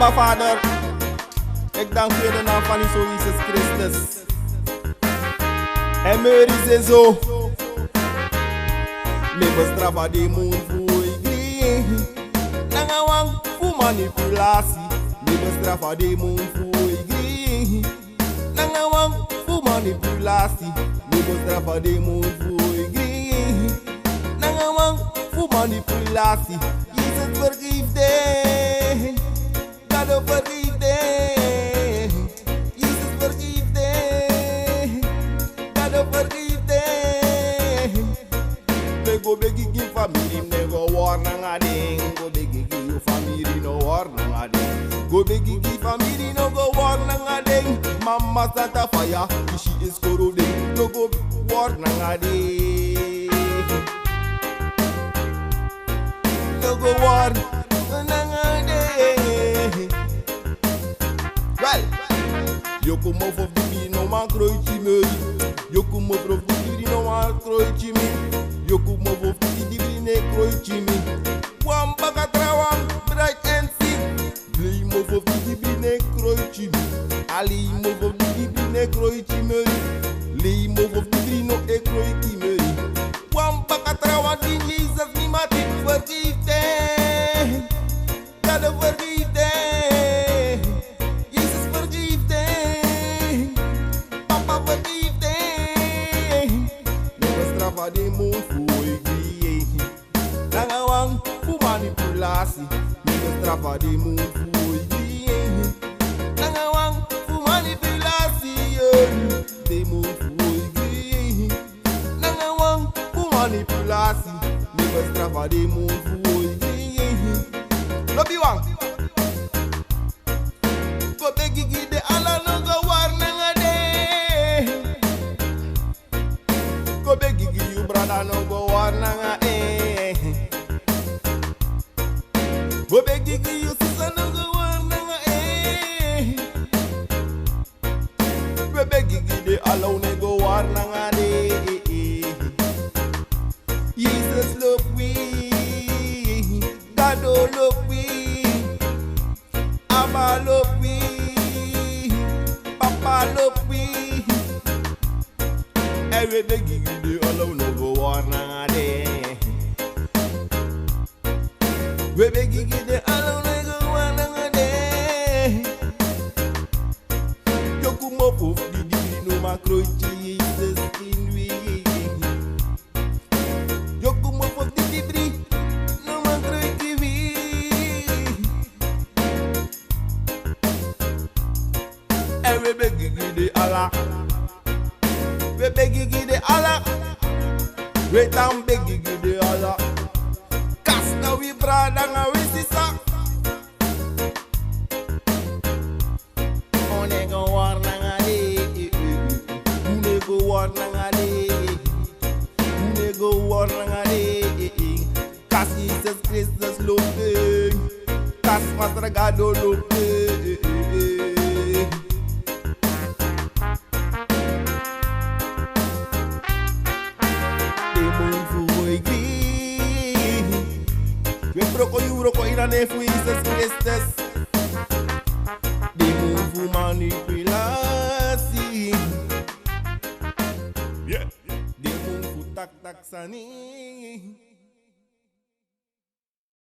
Abba Vader, ik dank u in de naam van uw Zoon Jezus Christus. En Murry zei zo, me bestrafa de moon voor ik nanga wang voor manipulatie. Me bestrafa de moon voor ik nanga wang voor manipulatie. Me bestrafa de moon voor ik nanga wang voor manipulatie. Jezus vergeef de, God vergeef de, Jezus vergeef de, God vergeef de. Me go beg you family, me go war nanga ding. Go beg you family, no war nanga ding. Go beg you family, no go war nanga ding. Mama Santa fire, she is corroding. No go war nanga ding. No go war nanga ding. Well, you come off of the beat, no man krootje me. You come off of the beat, no man krootje me. You come off of the beat, no krootje me. One baka trawang, bright and sick. Leem off of the beat, no krootje me. Ali move of the beat, no krootje me. Leem off of the beat, no krootje me. One baka trawang, die Jesus me matik vergeef them. God vergeef them. Jesus vergeef them. Papa vergeef them. Never strafa de moon voor ik nanga wang voor manipulatie. Never strafa de moon voor ik nanga wang voor manipulatie. De moon voor ik nanga wang voor manipulatie. Never strafa de moon voor ik. Lobby wang. Go beg you de Allah no go war nanga de. Go beg you brother no go war nanga Go beg you sister no go war nanga Go beg you de Allah no go war nanga de. Jesus love we, God love we, Abba love we, Papa love we. Every day you do alone no go on nade. We beg you the alone no go on nade. You come up of the degree no macro Jesus in we. You come up of the degree no macro TV. Every beg you the Allah. We beg you the Allah. We down beg you the Allah. Cast now we brother and we sister. One go war nanga de. One go war nanga de. One go war nanga de. Cast Jesus Christus looking. Cast Master God looking. We broko you broko in a name for Jesus Christus. They move manipulasi. Yeah. They move tak SANIE.